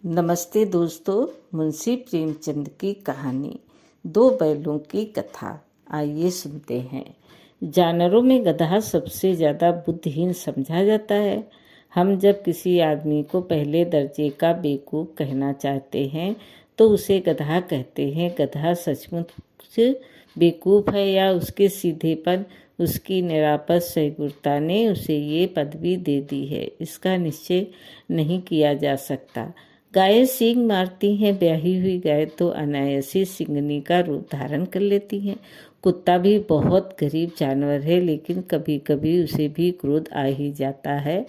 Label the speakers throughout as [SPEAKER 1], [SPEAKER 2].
[SPEAKER 1] नमस्ते दोस्तों। मुंशी प्रेमचंद की कहानी दो बैलों की कथा आइए सुनते हैं। जानवरों में गधा सबसे ज़्यादा बुद्धिहीन समझा जाता है। हम जब किसी आदमी को पहले दर्जे का बेवकूफ़ कहना चाहते हैं तो उसे गधा कहते हैं। गधा सचमुच बेवकूफ़ है या उसके सीधेपन, उसकी निरापद सहिष्णुता ने उसे ये पदवी दे दी है, इसका निश्चय नहीं किया जा सकता। गायें सींग मारती हैं। ब्याही हुई गाय तो अनायासी सींगनी का रूप धारण कर लेती हैं। कुत्ता भी बहुत गरीब जानवर है, लेकिन कभी कभी उसे भी क्रोध आ ही जाता है,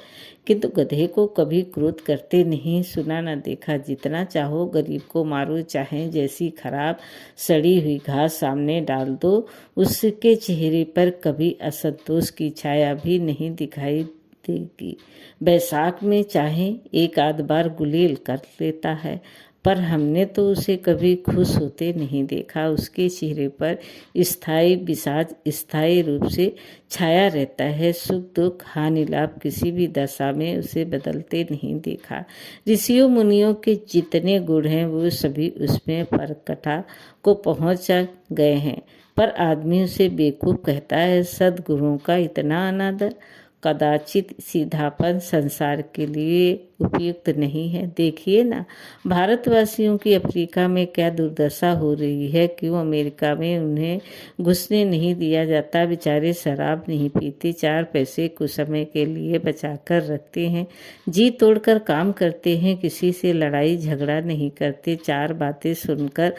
[SPEAKER 1] किंतु गधे को कभी क्रोध करते नहीं सुना न देखा। जितना चाहो गरीब को मारो, चाहे जैसी खराब सड़ी हुई घास सामने डाल दो, उसके चेहरे पर कभी असंतोष की छाया भी नहीं दिखाई देगी। बैसाख में चाहे एक आध बार गुलेल कर लेता है, पर हमने तो उसे कभी खुश होते नहीं देखा। उसके चेहरे पर स्थायी विषाद स्थायी रूप से छाया रहता है। सुख दुख हानि लाभ किसी भी दशा में उसे बदलते नहीं देखा। ऋषियों मुनियों के जितने गुण हैं वो सभी उसमें परकथा को पहुँच गए हैं, पर आदमी उसे बेवकूफ़ कहता है। सद्गुणों का इतना अनादर, कदाचित सीधापन संसार के लिए उपयुक्त नहीं है। देखिए ना, भारतवासियों की अफ्रीका में क्या दुर्दशा हो रही है। क्यों अमेरिका में उन्हें घुसने नहीं दिया जाता। बेचारे शराब नहीं पीते, 4 पैसे कुछ समय के लिए बचा कर रखते हैं, जी तोड़कर काम करते हैं, किसी से लड़ाई झगड़ा नहीं करते, 4 बातें सुनकर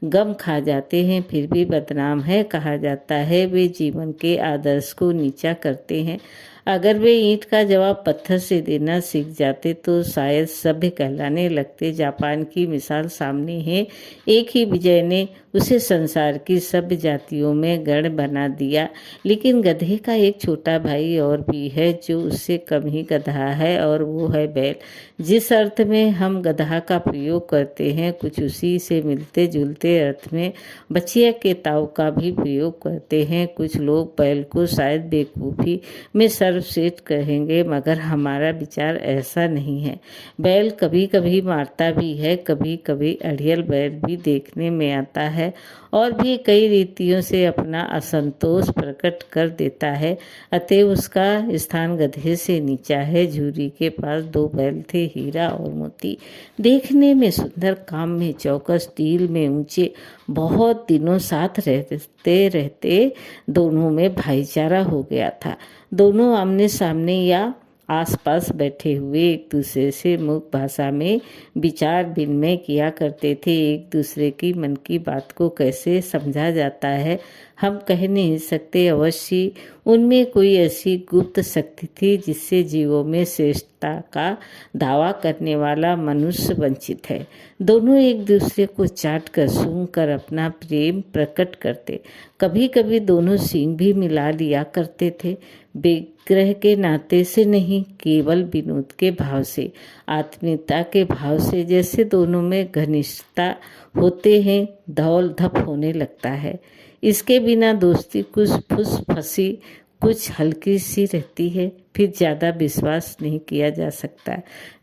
[SPEAKER 1] गम खा जाते हैं, फिर भी बदनाम है कहा जाता है। वे जीवन के आदर्श को नीचा करते हैं। अगर वे ईंट का जवाब पत्थर से देना सीख जाते तो शायद सभ्य कहलाने लगते। जापान की मिसाल सामने है। एक ही विजय ने उसे संसार की सभ्य जातियों में गण बना दिया, लेकिन गधे का एक छोटा भाई और भी है जो उससे कम ही गधा है, और वो है बैल। जिस अर्थ में हम गधा का प्रयोग करते हैं, कुछ उसी से मिलते जुलते अर्थ में बछिया के ताव का भी प्रयोग करते हैं। कुछ लोग बैल को शायद बेवकूफ़ी में सर्वश्रेष्ठ कहेंगे, मगर हमारा विचार ऐसा नहीं है। बैल कभी कभी मारता भी है, कभी कभी अड़ियल बैल भी देखने में आता है, और भी कई रीतियों से अपना असंतोष प्रकट कर देता है। अतएव उसका स्थान गधे से नीचा है। झूरी के पास 2 बैल थे, हीरा और मोती। देखने में सुंदर, काम में चौकस, टील में ऊंचे। बहुत दिनों साथ रहते रहते दोनों में भाईचारा हो गया था। दोनों आमने सामने या आसपास बैठे हुए एक दूसरे से मुख भाषा में विचार विनिमय किया करते थे। एक दूसरे की मन की बात को कैसे समझा जाता है हम कह नहीं सकते। अवश्य उनमें कोई ऐसी गुप्त शक्ति थी जिससे जीवों में श्रेष्ठता का दावा करने वाला मनुष्य वंचित है। दोनों एक दूसरे को चाट कर सूंघ कर अपना प्रेम प्रकट करते। कभी कभी दोनों सींग भी मिला लिया करते थे, बेग्रह के नाते से नहीं, केवल विनोद के भाव से, आत्मीयता के भाव से। जैसे दोनों में घनिष्ठता होते हैं, धौल धप होने लगता है। इसके बिना दोस्ती कुछ फुसफसी, कुछ हल्की सी रहती है, फिर ज़्यादा विश्वास नहीं किया जा सकता।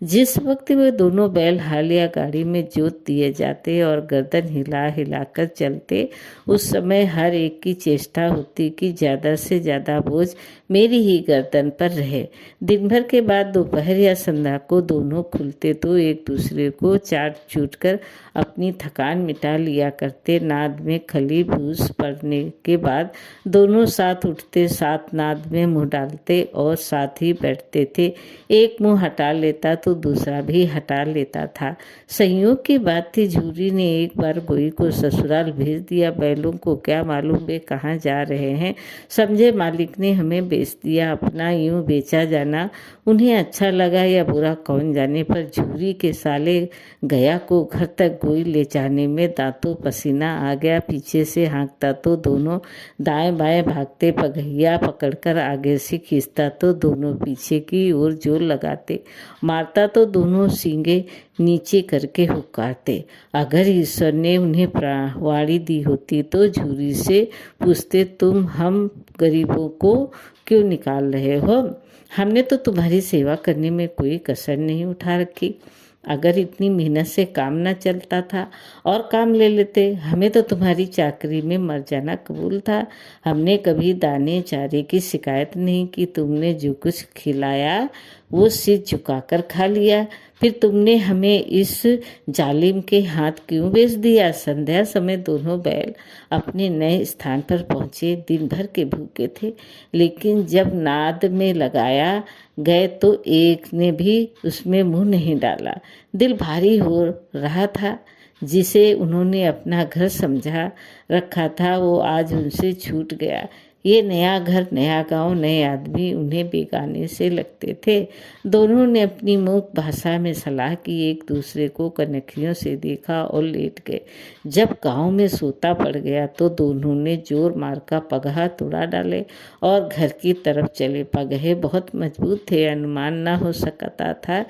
[SPEAKER 1] जिस वक्त वे दोनों बैल हाल या गाड़ी में जोत दिए जाते और गर्दन हिला हिलाकर चलते, उस समय हर एक की चेष्टा होती कि ज़्यादा से ज़्यादा बोझ मेरी ही गर्दन पर रहे। दिन भर के बाद दोपहर या संध्या को दोनों खुलते तो एक दूसरे को चाट चूट कर अपनी थकान मिटा लिया करते। नाद में खली भूस पड़ने के बाद दोनों साथ उठते, साथ नाद में मुँह डालते और साथ ही बैठते थे। एक मुंह हटा लेता तो दूसरा भी हटा लेता था। संयोग की बात थी, झूरी ने एक बार गोई को ससुराल भेज दिया। बैलों को क्या मालूम वे कहाँ जा रहे हैं। समझे मालिक ने हमें बेच दिया। अपना यूं बेचा जाना उन्हें अच्छा लगा या बुरा कौन जाने, पर झूरी के साले गया को घर तक गोई ले जाने में दांतों पसीना आ गया। पीछे से हाँकता तो दोनों दाएं बाएं भागते, पगहिया पकड़कर आगे से खींचता तो दोनों पीछे की ओर जोर लगाते, मारता तो दोनों सींगे नीचे करके हुक्कारते। अगर ईश्वर ने उन्हें प्राणवाणी दी होती तो झूरी से पूछते, तुम हम गरीबों को क्यों निकाल रहे हो? हमने तो तुम्हारी सेवा करने में कोई कसर नहीं उठा रखी। अगर इतनी मेहनत से काम न चलता था और काम ले लेते, हमें तो तुम्हारी चाकरी में मर जाना कबूल था। हमने कभी दाने चारे की शिकायत नहीं की। तुमने जो कुछ खिलाया वो सिर झुकाकर खा लिया। फिर तुमने हमें इस जालिम के हाथ क्यों बेच दिया? संध्या समय दोनों बैल अपने नए स्थान पर पहुँचे। दिन भर के भूखे थे, लेकिन जब नाद में लगाया गए तो एक ने भी उसमें मुंह नहीं डाला। दिल भारी हो रहा था। जिसे उन्होंने अपना घर समझा रखा था वो आज उनसे छूट गया। ये नया घर, नया गांव, नए आदमी उन्हें बेगाने से लगते थे। दोनों ने अपनी मूक भाषा में सलाह की, एक दूसरे को कनखियों से देखा और लेट गए। जब गांव में सोता पड़ गया तो दोनों ने जोर मार का पगहा तोड़ा डाले और घर की तरफ चले। पगहे बहुत मजबूत थे, अनुमान न हो सकता था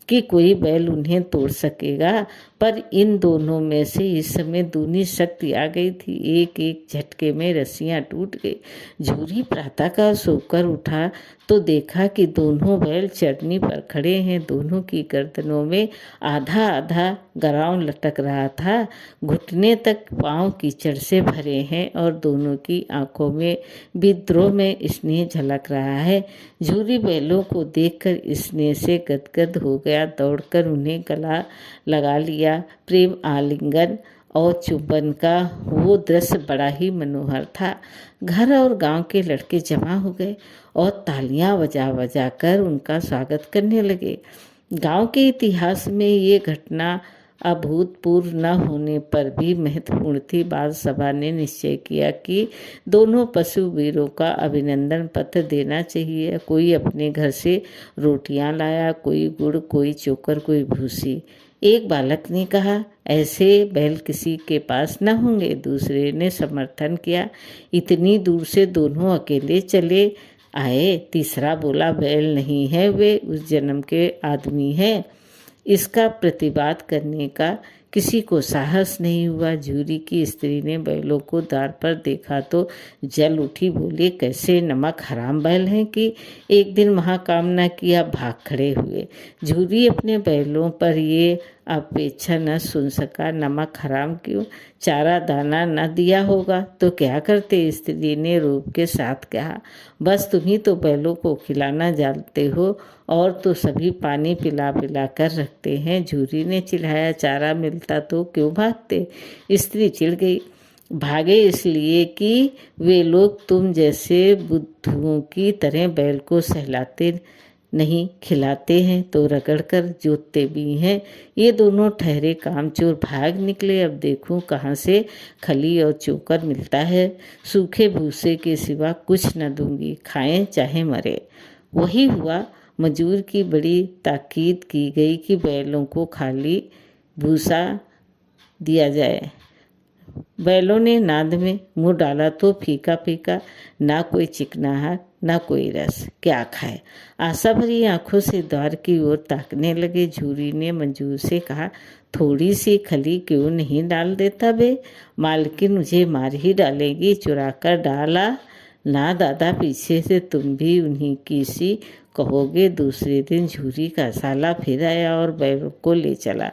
[SPEAKER 1] कि कोई बैल उन्हें तोड़ सकेगा, पर इन दोनों में से इस समय दूनी शक्ति आ गई थी। एक एक झटके में रस्सियां टूट गई। झूरी प्रातःकाल सोकर उठा तो देखा कि दोनों बैल चरनी पर खड़े हैं। दोनों की गर्दनों में आधा आधा गराव लटक रहा था। घुटने तक पांव कीचड़ से भरे हैं और दोनों की आंखों में विद्रोह में स्नेह झलक रहा है। झूरी बैलों को देखकर स्नेह से गदगद हो गया। दौड़कर उन्हें गला लगा लिया। प्रेम आलिंगन और चुंबन का वो दृश्य बड़ा ही मनोहर था। घर और गांव के लड़के जमा हो गए और तालियां बजा बजा कर उनका स्वागत करने लगे। गांव के इतिहास में ये घटना अभूतपूर्व न होने पर भी महत्वपूर्ण थी। बाल सभा ने निश्चय किया कि दोनों पशु वीरों का अभिनंदन पत्र देना चाहिए। कोई अपने घर से रोटियां लाया, कोई गुड़, कोई चोकर, कोई भूसी। एक बालक ने कहा, ऐसे बैल किसी के पास न होंगे। दूसरे ने समर्थन किया, इतनी दूर से दोनों अकेले चले आए। तीसरा बोला, बैल नहीं है, वे उस जन्म के आदमी हैं। इसका प्रतिवाद करने का किसी को साहस नहीं हुआ। झूरी की स्त्री ने बैलों को द्वार पर देखा तो जल उठी, बोली, कैसे नमक हराम बैल हैं कि एक दिन महाकामना किया भाग खड़े हुए। झूरी अपने बैलों पर ये अपेक्षा न सुन सका। नमक हराम क्यों? चारा दाना न दिया होगा तो क्या करते? स्त्री ने रूप के साथ कहा, बस तुम ही तो बैलों को खिलाना जानते हो और तो सभी पानी पिला पिला कर रखते हैं। झूरी ने चिल्लाया, चारा मिलता तो क्यों भागते? स्त्री चिढ़ गई, भागे इसलिए कि वे लोग तुम जैसे बुद्धुओं की तरह बैल को सहलाते नहीं, खिलाते हैं तो रगड़कर जोतते भी हैं। ये दोनों ठहरे कामचोर भाग निकले। अब देखूं कहाँ से खली और चोकर मिलता है। सूखे भूसे के सिवा कुछ न दूंगी, खाएं चाहे मरे। वही हुआ। मजूर की बड़ी ताकीद की गई कि बैलों को खाली भूसा दिया जाए। बैलों ने नाद में मुंह डाला तो फीका फीका, ना कोई चिकनाहट ना कोई रस। क्या खाए? आशा भरी आंखों से द्वार की ओर ताकने लगे। झूरी ने मंजूर से कहा, थोड़ी सी खली क्यों नहीं डाल देता बे? मालकिन मुझे मार ही डालेगी। चुरा कर डाला ना दादा, पीछे से तुम भी उन्हीं की सी कहोगे। दूसरे दिन झूरी का साला फिर आया और बैलों को ले चला।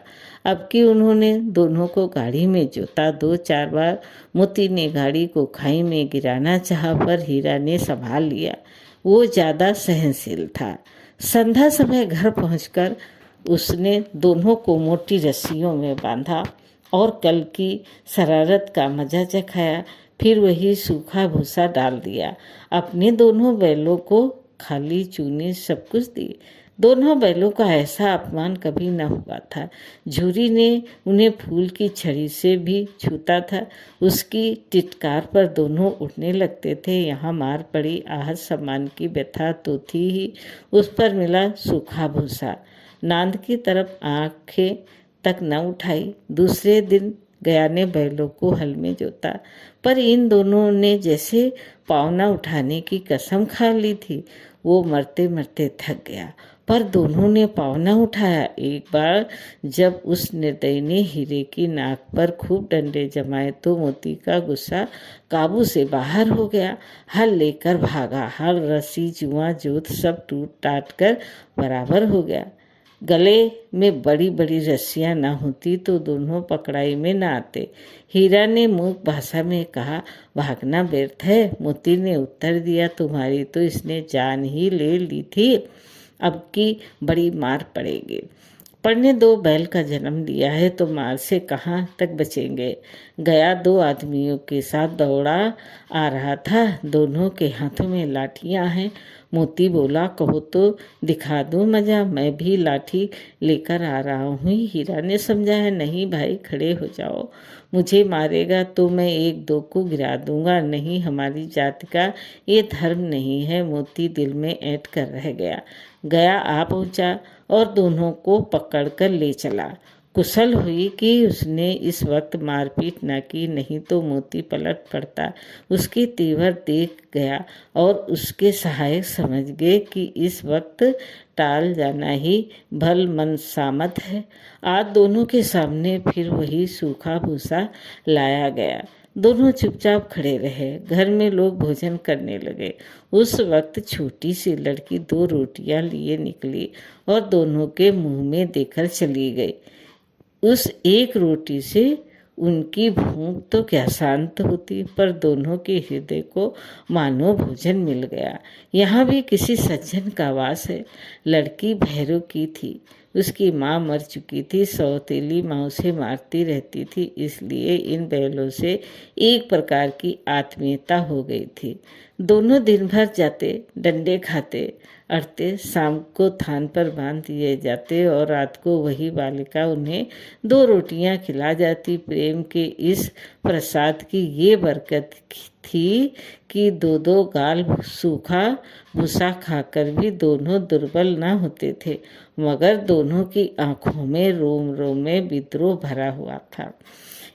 [SPEAKER 1] अब कि उन्होंने दोनों को गाड़ी में जोता। 2-4 बार मोती ने गाड़ी को खाई में गिराना चाहा, पर हीरा ने संभाल लिया। वो ज़्यादा सहनशील था। संध्या समय घर पहुंचकर उसने दोनों को मोटी रस्सियों में बांधा और कल की शरारत का मजा चखाया। फिर वही सूखा भूसा डाल दिया। अपने दोनों बैलों को खाली चूनी सब कुछ दी। दोनों बैलों का ऐसा अपमान कभी न हुआ था। झूरी ने उन्हें फूल की छड़ी से भी छूता था। उसकी टिटकार पर दोनों उठने लगते थे। यहाँ मार पड़ी, आहत सम्मान की व्यथा तो थी ही, उस पर मिला सूखा भूसा। नांद की तरफ आंखें तक न उठाई। दूसरे दिन गया ने बैलों को हल में जोता, पर इन दोनों ने जैसे पावना उठाने की कसम खा ली थी। वो मरते मरते थक गया, पर दोनों ने पावना उठाया। एक बार जब उस निर्दयी ने हीरे की नाक पर खूब डंडे जमाए तो मोती का गुस्सा काबू से बाहर हो गया। हल लेकर भागा। हल, रस्सी, जुआ, जोत सब टूट टाट कर बराबर हो गया। गले में बड़ी बड़ी रस्सियां ना होती तो दोनों पकड़ाई में ना आते। हीरा ने मूक भाषा में कहा, भागना व्यर्थ है। मोती ने उत्तर दिया, तुम्हारी तो इसने जान ही ले ली थी, अब की बड़ी मार पड़ेगी। पर ने 2 बैल का जन्म लिया है तो मार से कहाँ तक बचेंगे। गया 2 आदमियों के साथ दौड़ा आ रहा था, दोनों के हाथों में लाठियां हैं। मोती बोला, कहो तो दिखा दूं मजा, मैं भी लाठी लेकर आ रहा हूँ। हीरा ने समझाया, नहीं भाई, खड़े हो जाओ, मुझे मारेगा तो मैं 1-2 को गिरा दूंगा, नहीं हमारी जाति का ये धर्म नहीं है। मोती दिल में ऐंठ कर रह गया। गया आ पहुंचा और दोनों को पकड़कर ले चला। कुशल हुई कि उसने इस वक्त मारपीट न की, नहीं तो मोती पलट पड़ता। उसकी तेवर देख गया और उसके सहायक समझ गए कि इस वक्त टाल जाना ही भलमंद सामत है। आज दोनों के सामने फिर वही सूखा भूसा लाया गया। दोनों चुपचाप खड़े रहे। घर में लोग भोजन करने लगे। उस वक्त छोटी सी लड़की 2 रोटियां लिए निकली और दोनों के मुंह में देकर चली गई। उस एक रोटी से उनकी भूख तो क्या शांत होती, पर दोनों के हृदय को मानो भोजन मिल गया। यहाँ भी किसी सज्जन का वास है। लड़की भैरव की थी, उसकी माँ मर चुकी थी, सौतेली माँ उसे मारती रहती थी, इसलिए इन बैलों से एक प्रकार की आत्मीयता हो गई थी। दोनों दिन भर जाते, डंडे खाते, अड़ते, शाम को थान पर बांध दिए जाते और रात को वही बालिका उन्हें 2 रोटियां खिला जाती। प्रेम के इस प्रसाद की ये बरकत थी कि 2-2 गाल सूखा भूसा खाकर भी दोनों दुर्बल न होते थे, मगर दोनों की आंखों में रोम रोम में विद्रोह भरा हुआ था।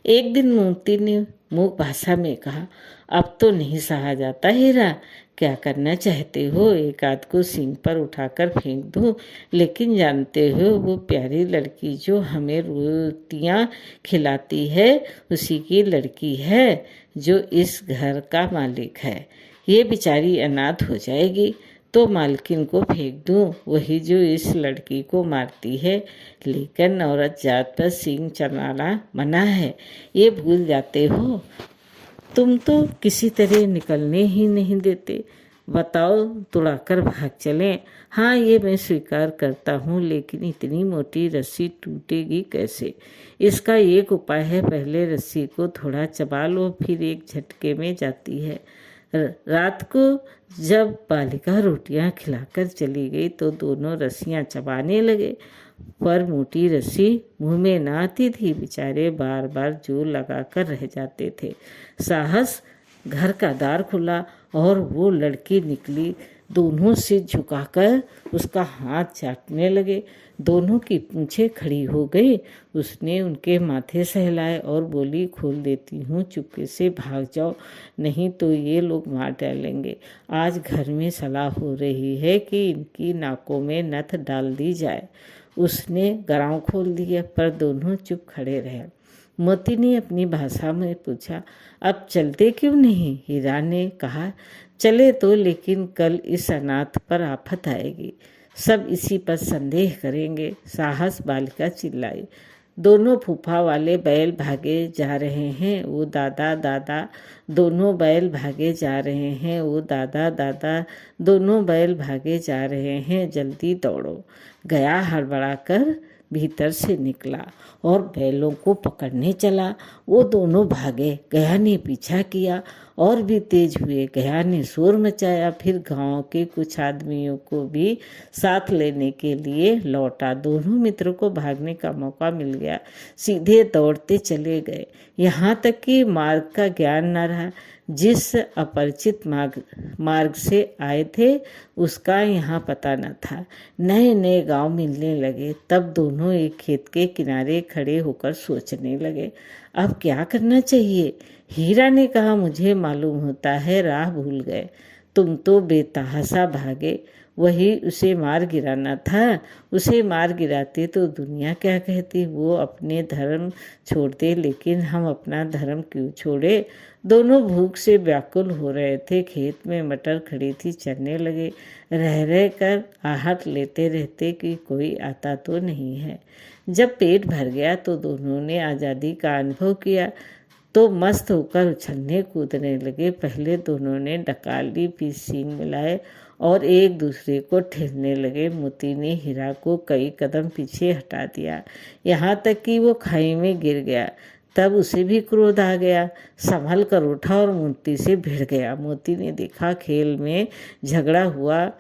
[SPEAKER 1] एक दिन मोती ने मूक भाषा में कहा, अब तो नहीं सहा जाता हीरा, क्या करना चाहते हो? 1 आध को सींग पर उठाकर फेंक दूं, लेकिन जानते हो वो प्यारी लड़की जो हमें रोटियां खिलाती है उसी की लड़की है जो इस घर का मालिक है। ये बेचारी अनाथ हो जाएगी तो मालकिन को फेंक दूं, वही जो इस लड़की को मारती है। लेकिन औरत जात पर सींग चलाना मना है, ये भूल जाते हो। तुम तो किसी तरह निकलने ही नहीं देते। बताओ, तुड़ाकर भाग चलें? हाँ, ये मैं स्वीकार करता हूँ, लेकिन इतनी मोटी रस्सी टूटेगी कैसे? इसका एक उपाय है, पहले रस्सी को थोड़ा चबा लो, फिर एक झटके में जाती है। रात को जब बालिका रोटियां खिलाकर चली गई तो दोनों रस्सियां चबाने लगे, पर मोटी रस्सी मुंह में न आती थी। बेचारे बार बार जोर लगाकर रह जाते थे। साहस घर का द्वार खुला और वो लड़की निकली। दोनों सिर झुकाकर उसका हाथ चाटने लगे। दोनों की पूंछें खड़ी हो गई। उसने उनके माथे सहलाए और बोली, खोल देती हूँ, चुपके से भाग जाओ, नहीं तो ये लोग मार डालेंगे। आज घर में सलाह हो रही है कि इनकी नाकों में नथ डाल दी जाए। उसने गराव खोल दिया, पर दोनों चुप खड़े रहे। मोती ने अपनी भाषा में पूछा, अब चलते क्यों नहीं? हीरा ने कहा, चले तो, लेकिन कल इस अनाथ पर आफत आएगी, सब इसी पर संदेह करेंगे। साहस बालिका चिल्लाई। दोनों फूफा वाले बैल भागे जा रहे हैं, वो दादा दादा दोनों बैल भागे जा रहे हैं, वो दादा दादा दोनों बैल भागे जा रहे हैं, जल्दी दौड़ो। गया हड़बड़ाकर भीतर से निकला और बैलों को पकड़ने चला। वो दोनों भागे, गया ने पीछा किया और भी तेज हुए। गया ने शोर मचाया, फिर गांव के कुछ आदमियों को भी साथ लेने के लिए लौटा। दोनों मित्रों को भागने का मौका मिल गया, सीधे दौड़ते चले गए, यहाँ तक कि मार्ग का ज्ञान न रहा। जिस अपरिचित मार्ग से आए थे उसका यहाँ पता न था। नए नए गांव मिलने लगे। तब दोनों एक खेत के किनारे खड़े होकर सोचने लगे, अब क्या करना चाहिए? हीरा ने कहा, मुझे मालूम होता है, राह भूल गए, तुम तो बेतहाशा भागे। वही उसे मार गिराना था। उसे मार गिराते तो दुनिया क्या कहती, वो अपने धर्म छोड़ते, लेकिन हम अपना धर्म क्यों छोड़े। दोनों भूख से व्याकुल हो रहे थे। खेत में मटर खड़ी थी, चलने लगे। रह रह कर आहट लेते रहते कि कोई आता तो नहीं है। जब पेट भर गया तो दोनों ने आज़ादी का अनुभव किया तो मस्त होकर उछलने कूदने लगे। पहले दोनों ने डकाली, फिर सींग मिलाए और एक दूसरे को ठेलने लगे। मोती ने हीरा को कई कदम पीछे हटा दिया, यहाँ तक कि वो खाई में गिर गया। तब उसे भी क्रोध आ गया, संभल कर उठा और मोती से भिड़ गया। मोती ने देखा खेल में झगड़ा हुआ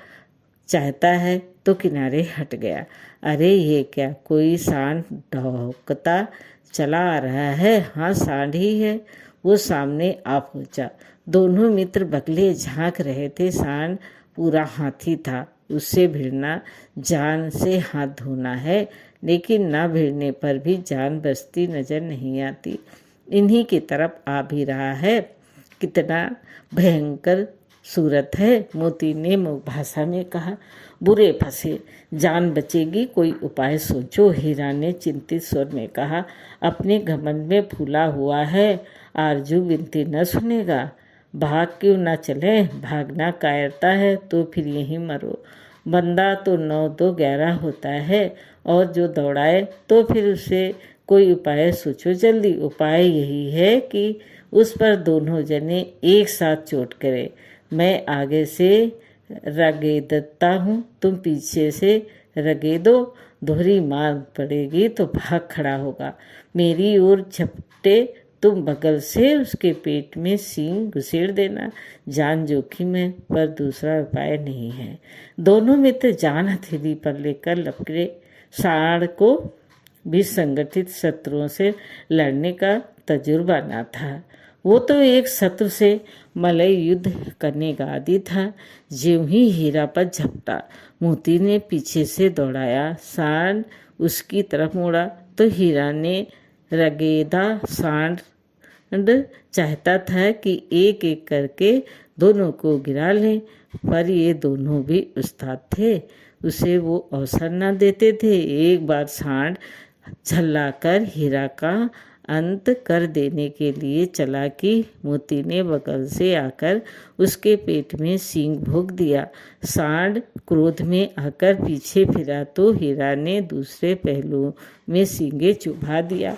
[SPEAKER 1] चाहता है तो किनारे हट गया। अरे ये क्या, कोई सांड ढौकता चला आ रहा है। हाँ, सांड ही है। वो सामने आ पहुंचा। दोनों मित्र बगले झांक रहे थे। सांड पूरा हाथी था। उससे भिड़ना जान से हाथ धोना है, लेकिन ना भिड़ने पर भी जान बचती नजर नहीं आती। इन्हीं की तरफ आ भी रहा है। कितना भयंकर सूरत है। मोती ने मूक भाषा में कहा। बुरे फंसे, जान बचेगी, कोई उपाय सोचो। हीरा ने चिंतित स्वर में कहा। अपने घमंड में फूला हुआ है, आरजू विनती न सुनेगा। भाग क्यों ना चले, भागना कायरता है तो फिर यहीं मरो। बंदा तो 9-2-11 होता है, और जो दौड़ाए तो फिर उसे कोई उपाय सोचो जल्दी। उपाय यही है कि उस पर दोनों जने एक साथ चोट करें। मैं आगे से रगेदता हूँ, तुम पीछे से रगेदो। दोहरी मार पड़ेगी तो भाग खड़ा होगा। मेरी ओर झपटे, तुम बगल से उसके पेट में सींग घुसेड़ देना। जान जोखिम है, पर दूसरा उपाय नहीं है। दोनों मित्र जान हथेली पर लेकर लपके। सांड को भी संगठित शत्रुओं से लड़ने का तजुर्बा न था। वो तो एक शत्रु से मलय युद्ध करने का आदी था। ज्यों ही हीरा पर झपटा, मोती ने पीछे से दौड़ाया। सांड उसकी तरफ मुड़ा तो हीरा ने रगेदा। सांड चाहता था कि एक एक करके दोनों को गिरा लें, पर ये दोनों भी उस्ताद थे, उसे वो अवसर न देते थे। एक बार सांड झल्लाकर हीरा का अंत कर देने के लिए चला कि मोती ने बगल से आकर उसके पेट में सींग भोंक दिया। सांड क्रोध में आकर पीछे फिरा तो हीरा ने दूसरे पहलू में सींगे चुभा दिया।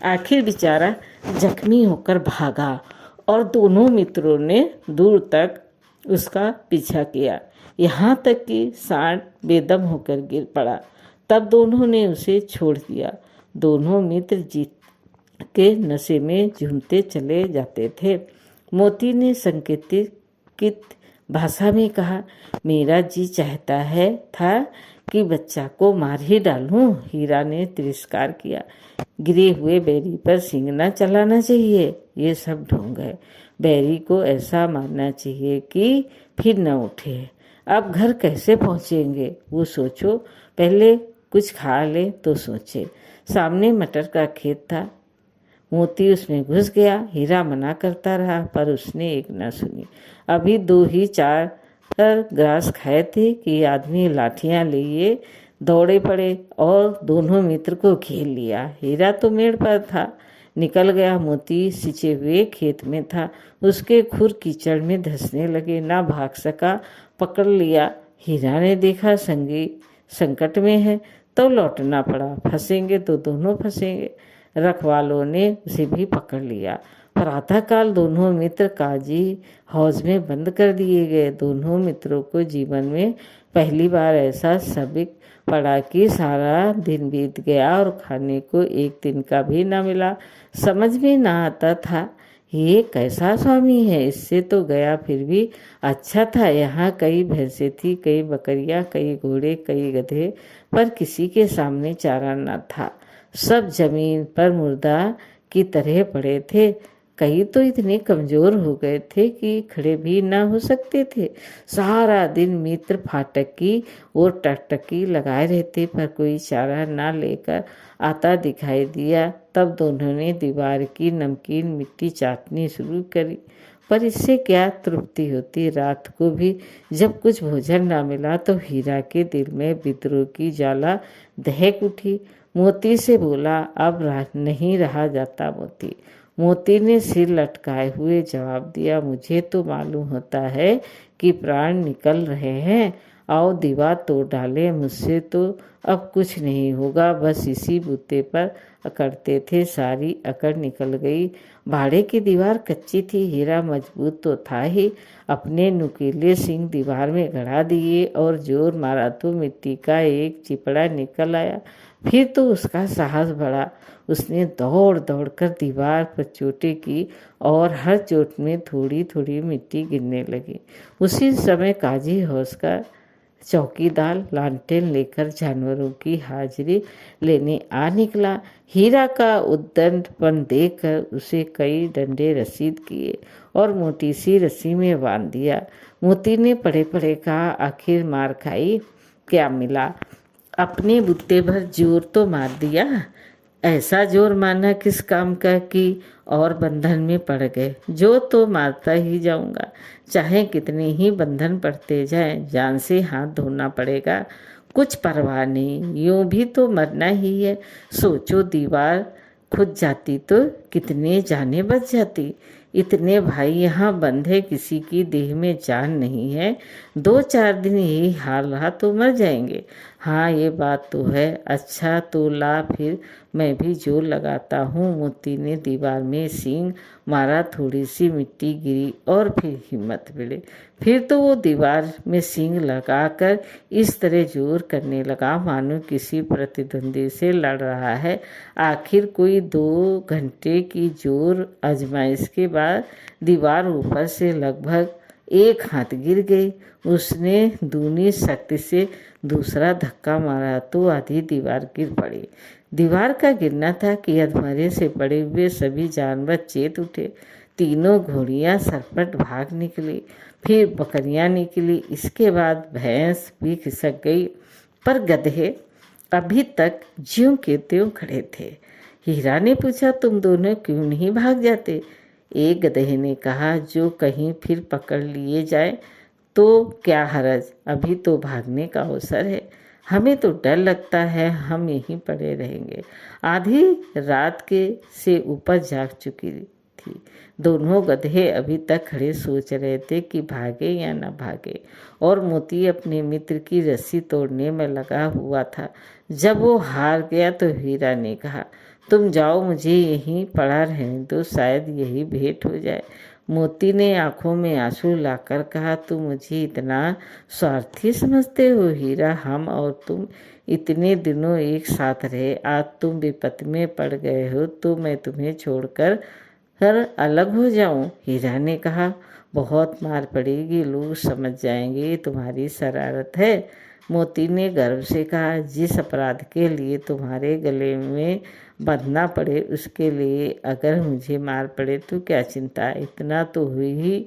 [SPEAKER 1] आखिर बेचारा जख्मी होकर भागा और दोनों मित्रों ने दूर तक उसका पीछा किया, यहाँ तक कि सांड बेदम होकर गिर पड़ा। तब दोनों ने उसे छोड़ दिया। दोनों मित्र जीत के नशे में झूमते चले जाते थे। मोती ने संकेतित भाषा में कहा, मेरा जी चाहता है था कि बच्चा को मार ही डालूं। हीरा ने तिरस्कार किया। गिरे हुए बैरी पर सींग न चलाना चाहिए, ये सब ढोंग है। बैरी को ऐसा मारना चाहिए कि फिर न उठे। अब घर कैसे पहुँचेंगे वो सोचो, पहले कुछ खा ले तो सोचे। सामने मटर का खेत था। मोती उसमें घुस गया। हीरा मना करता रहा, पर उसने एक न सुनी। अभी 2 ही 4 ग्रास खाए थे कि आदमी लाठियां लिए दौड़े पड़े और दोनों मित्र को घेर लिया। हीरा तो मेड़ पर था, निकल गया। मोती सिंचे हुए खेत में था। उसके खुर कीचड़ में धंसने लगे, ना भाग सका, पकड़ लिया। हीरा ने देखा संगी संकट में है तो लौटना पड़ा, फंसेंगे तो दोनों फंसेंगे। रखवालों ने उसे भी पकड़ लिया। प्रातःकाल दोनों मित्र काजी हौज में बंद कर दिए गए। दोनों मित्रों को जीवन में पहली बार ऐसा सबक पड़ा कि सारा दिन बीत गया और खाने को एक दिन का भी ना मिला। समझ में ना आता था ये कैसा स्वामी है। इससे तो गया फिर भी अच्छा था। यहाँ कई भैंसें थी, कई बकरियाँ, कई घोड़े, कई गधे, पर किसी के सामने चारा न था। सब जमीन पर मुर्दा की तरह पड़े थे। कई तो इतने कमजोर हो गए थे कि खड़े भी न हो सकते थे। सारा दिन मित्र फाटक की और टकटकी लगाए रहते, पर कोई चारा न लेकर आता दिखाई दिया। तब दोनों ने दीवार की नमकीन मिट्टी चाटनी शुरू करी, पर इससे क्या तृप्ति होती। रात को भी जब कुछ भोजन न मिला तो हीरा के दिल में विद्रोह की ज्वाला दहक उठी। मोती से बोला, अब नहीं रहा जाता मोती। मोती ने सिर लटकाए हुए जवाब दिया, मुझे तो मालूम होता है कि प्राण निकल रहे हैं। आओ दीवार तोड़ डालें, मुझसे तो अब कुछ नहीं होगा। बस इसी बूते पर अकड़ते थे, सारी अकड़ निकल गई। भाड़े की दीवार कच्ची थी, हीरा मजबूत तो था ही। अपने नुकीले सिंह दीवार में गड़ा दिए और जोर मारा तो मिट्टी का एक चिपड़ा निकल आया। फिर तो उसका साहस बढ़ा। उसने दौड़ दौड़ कर दीवार पर चोटें की और हर चोट में थोड़ी थोड़ी मिट्टी गिरने लगी। उसी समय काजी हौस का चौकीदार लालटेन लेकर जानवरों की हाजिरी लेने आ निकला। हीरा का उद्दंडपन देखकर उसे कई डंडे रसीद किए और मोटी सी रस्सी में बांध दिया। मोती ने पड़े पड़े कहा, आखिर मार खाई, क्या मिला? अपने बुत्ते भर जोर तो मार दिया। ऐसा जोर मारना किस काम का कि और बंधन में पड़ गए। जो तो मारता ही जाऊंगा, चाहे कितने ही बंधन पड़ते जाएं, जान से हाथ धोना पड़ेगा। कुछ परवाह नहीं, यूं भी तो मरना ही है। सोचो, दीवार खुद जाती तो कितने जाने बच जाती। इतने भाई यहाँ बंधे, किसी की देह में जान नहीं है। 2-4 दिन यही हाल रहा तो मर जाएंगे। हाँ, ये बात तो है। अच्छा तो ला, फिर मैं भी जोर लगाता हूँ। मोती ने दीवार में सींग मारा, थोड़ी सी मिट्टी गिरी और फिर हिम्मत मिले। फिर तो वो दीवार में सींग लगाकर इस तरह जोर करने लगा मानो किसी प्रतिद्वंदी से लड़ रहा है। आखिर कोई 2 घंटे की जोर आजमाइश के बाद दीवार ऊपर से लगभग 1 हाथ गिर गई। उसने दूनी शक्ति से दूसरा धक्का मारा तो आधी दीवार गिर पड़ी। दीवार का गिरना था कि अधमरे से पड़े हुए सभी जानवर चेत उठे। तीनों घोड़ियां सरपट भाग निकली, फिर बकरियां निकली, इसके बाद भैंस भी खिसक गई, पर गधे अभी तक ज्यों के त्यों खड़े थे। हीरा ने पूछा, तुम दोनों क्यों नहीं भाग जाते? एक गधे ने कहा, जो कहीं फिर पकड़ लिए जाए तो क्या हरज, अभी तो भागने का अवसर है। हमें तो डर लगता है, हम यहीं पड़े रहेंगे। आधी रात के से ऊपर जाग चुकी थी। दोनों गधे अभी तक खड़े सोच रहे थे कि भागे या न भागे, और मोती अपने मित्र की रस्सी तोड़ने में लगा हुआ था। जब वो हार गया तो हीरा ने कहा, तुम जाओ, मुझे यहीं पड़ा रहने दो, शायद यही भेंट हो जाए। मोती ने आंखों में आंसू लाकर कहा, तुम मुझे इतना स्वार्थी समझते हो हीरा? हम और तुम इतने दिनों एक साथ रहे, आज तुम विपत में पड़ गए हो तो मैं तुम्हें छोड़कर अलग हो जाऊं? हीरा ने कहा, बहुत मार पड़ेगी, लोग समझ जाएंगे ये तुम्हारी शरारत है। मोती ने गर्व से कहा, जिस अपराध के लिए तुम्हारे गले में बंधना पड़े उसके लिए अगर मुझे मार पड़े तो क्या चिंता, इतना तो हो ही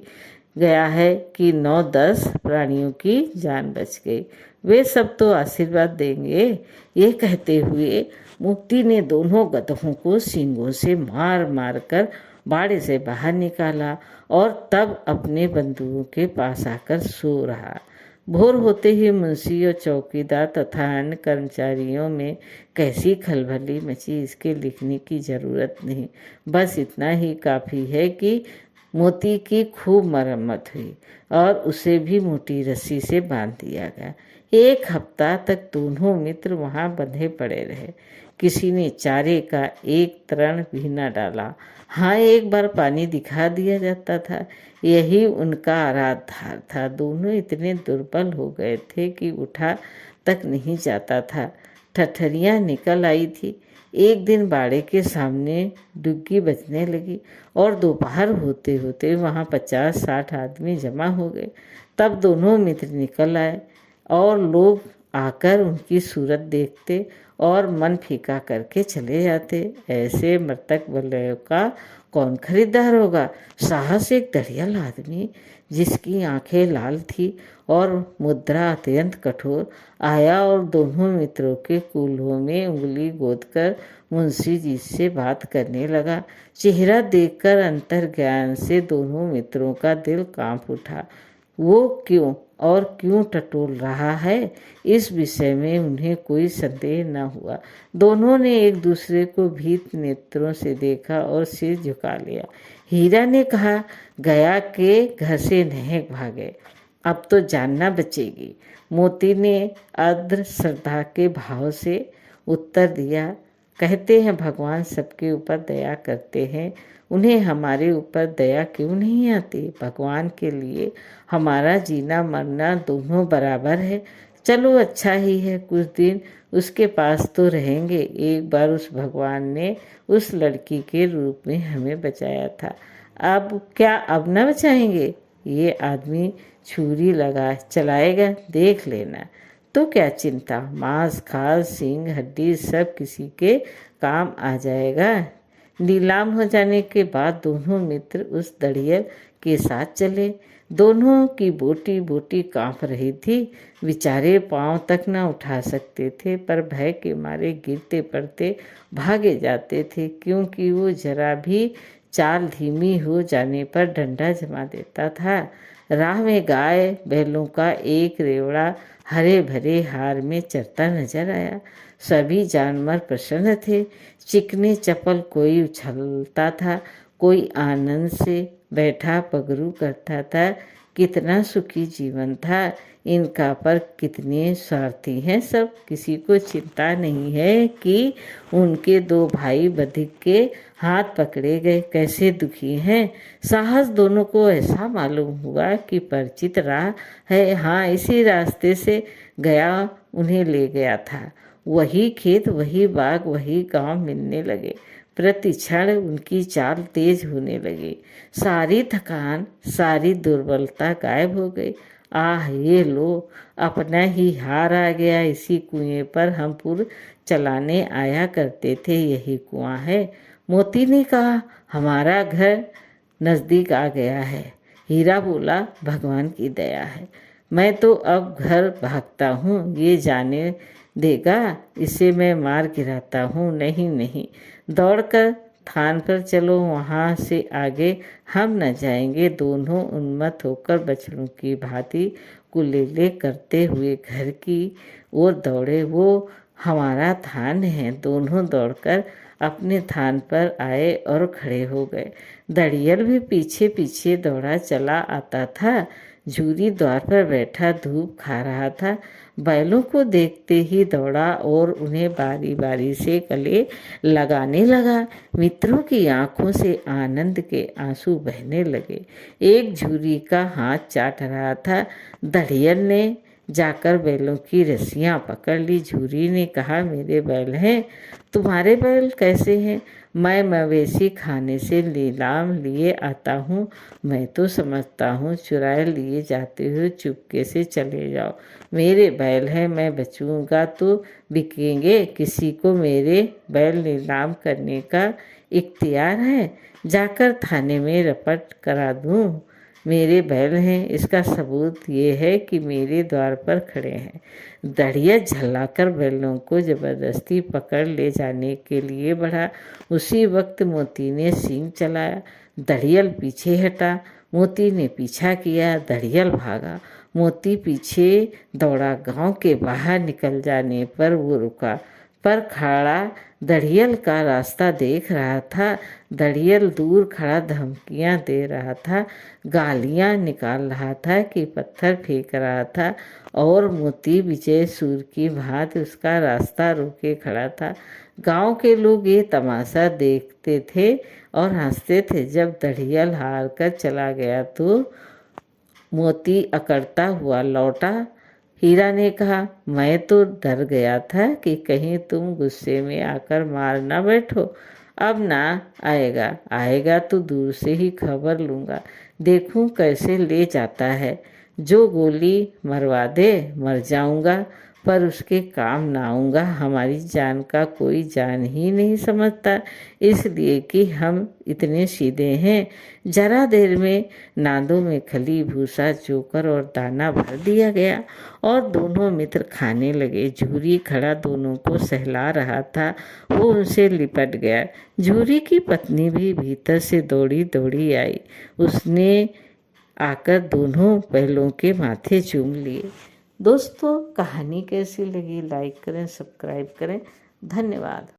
[SPEAKER 1] गया है कि 9-10 प्राणियों की जान बच गई, वे सब तो आशीर्वाद देंगे। ये कहते हुए मोती ने दोनों गधों को सींगों से मार मार कर बाड़े से बाहर निकाला और तब अपने बंधुओं के पास आकर सो रहा। भोर होते ही मुंशी और चौकीदार तथा अन्य कर्मचारियों में कैसी खलबली मची, इसके लिखने की जरूरत नहीं। बस इतना ही काफ़ी है कि मोती की खूब मरम्मत हुई और उसे भी मोटी रस्सी से बांध दिया गया। 1 हफ्ता तक दोनों मित्र वहाँ बंधे पड़े रहे। किसी ने चारे का एक तरण भी न डाला। हाँ, एक बार पानी दिखा दिया जाता था, यही उनका आराध्य था। दोनों इतने दुर्बल हो गए थे कि उठा तक नहीं जाता था। ठठरियाँ निकल आई थी। एक दिन बाड़े के सामने डुग्गी बजने लगी और दोपहर होते होते वहाँ 50-60 आदमी जमा हो गए। तब दोनों मित्र निकल आए और लोग आकर उनकी सूरत देखते और मन फीका करके चले जाते। ऐसे मृतक बल्लयों का कौन खरीदार होगा। साहस एक दरियाल आदमी जिसकी आंखें लाल थी और मुद्रा अत्यंत कठोर आया और दोनों मित्रों के कूल्हों में उंगली गोदकर मुंशी जी से बात करने लगा। चेहरा देखकर अंतर्ज्ञान से दोनों मित्रों का दिल कांप उठा। वो क्यों टटोल रहा है, इस विषय में उन्हें कोई संदेह न हुआ। दोनों ने एक दूसरे को भीत नेत्रों से देखा और सिर झुका लिया। हीरा ने कहा, गया के घर से नहीं भागे, अब तो जानना बचेगी। मोती ने आर्द्र श्रद्धा के भाव से उत्तर दिया, कहते हैं भगवान सबके ऊपर दया करते हैं, उन्हें हमारे ऊपर दया क्यों नहीं आती। भगवान के लिए हमारा जीना मरना दोनों बराबर है। चलो अच्छा ही है, कुछ दिन उसके पास तो रहेंगे। एक बार उस भगवान ने उस लड़की के रूप में हमें बचाया था, अब क्या अब न बचाएंगे। ये आदमी छुरी लगा चलाएगा, देख लेना। तो क्या चिंता, मांस खाल सींग हड्डी सब किसी के काम आ जाएगा। नीलाम हो जाने के बाद दोनों मित्र उस दड़ियल के साथ चले। दोनों की बोटी बोटी कांप रही थी। बेचारे पांव तक न उठा सकते थे, पर भय के मारे गिरते पड़ते भागे जाते थे, क्योंकि वो जरा भी चाल धीमी हो जाने पर डंडा जमा देता था। राह में गाय बैलों का एक रेवड़ा हरे भरे हार में चरता नजर आया। सभी जानवर प्रसन्न थे। चिकने चपल कोई उछलता था, कोई आनंद से बैठा पगरू करता था। कितना सुखी जीवन था इनका, पर कितने स्वार्थी हैं सब। किसी को चिंता नहीं है कि उनके दो भाई बधिक के हाथ पकड़े गए, कैसे दुखी हैं। साहस दोनों को ऐसा मालूम हुआ कि परिचित राह है, हाँ इसी रास्ते से गया उन्हें ले गया था। वही खेत, वही बाग, वही गांव मिलने लगे। प्रति क्षण उनकी चाल तेज होने लगी। सारी थकान, सारी दुर्बलता गायब हो गई। आह, ये लो, अपना ही हार आ गया। इसी कुएं पर हम पुर चलाने आया करते थे, यही कुआं है। मोती ने कहा, हमारा घर नज़दीक आ गया है। हीरा बोला, भगवान की दया है। मैं तो अब घर भागता हूँ, ये जाने देगा इसे मैं मार गिराता हूँ। नहीं नहीं, दौड़कर थान पर चलो, वहाँ से आगे हम न जाएंगे। दोनों उन्मत्त होकर बछड़ों की भांति कुलेले करते हुए घर की ओर दौड़े। वो हमारा थान है। दोनों दौड़कर अपने थान पर आए और खड़े हो गए। दड़ियल भी पीछे पीछे दौड़ा चला आता था। झूरी द्वार पर बैठा धूप खा रहा था। बैलों को देखते ही दौड़ा और उन्हें बारी बारी से गले लगाने लगा। मित्रों की आंखों से आनंद के आंसू बहने लगे। एक झूरी का हाथ चाट रहा था। दड़ियल ने जाकर बैलों की रस्सियां पकड़ ली। झूरी ने कहा, मेरे बैल हैं, तुम्हारे बैल कैसे हैं। मैं मवेशी खाने से नीलाम लिए आता हूँ। मैं तो समझता हूँ चुराए लिए जाते हुए चुपके से चले जाओ। मेरे बैल हैं, मैं बचूंगा तो बिकेंगे। किसी को मेरे बैल नीलाम करने का इख्तियार है, जाकर थाने में रपट करा दूँ। मेरे बैल हैं, इसका सबूत ये है कि मेरे द्वार पर खड़े हैं। दड़िया झल्लाकर बैलों को जबरदस्ती पकड़ ले जाने के लिए बढ़ा। उसी वक्त मोती ने सींग चलाया। दड़ियल पीछे हटा। मोती ने पीछा किया। दड़ियल भागा। मोती पीछे दौड़ा। गांव के बाहर निकल जाने पर वो रुका, पर खड़ा दड़ियल का रास्ता देख रहा था। दड़ियल दूर खड़ा धमकियां दे रहा था, गालियां निकाल रहा था कि पत्थर फेंक रहा था, और मोती विजय सूर की भांति उसका रास्ता रोके खड़ा था। गांव के लोग ये तमाशा देखते थे और हंसते थे। जब दड़ियल हार कर चला गया तो मोती अकड़ता हुआ लौटा। हीरा ने कहा, मैं तो डर गया था कि कहीं तुम गुस्से में आकर मार ना बैठो। अब ना आएगा, आएगा तो दूर से ही खबर लूँगा, देखूं कैसे ले जाता है। जो गोली मरवा दे, मर जाऊँगा। पर उसके काम ना आऊँगा। हमारी जान का कोई जान ही नहीं समझता, इसलिए कि हम इतने सीधे हैं। जरा देर में नादों में खली, भूसा, चोकर और दाना भर दिया गया और दोनों मित्र खाने लगे। झूरी खड़ा दोनों को सहला रहा था, वो उनसे लिपट गया। झूरी की पत्नी भी भीतर से दौड़ी दौड़ी आई। उसने आकर दोनों बैलों के माथे चूम लिए। दोस्तों, कहानी कैसी लगी? लाइक करें, सब्सक्राइब करें। धन्यवाद।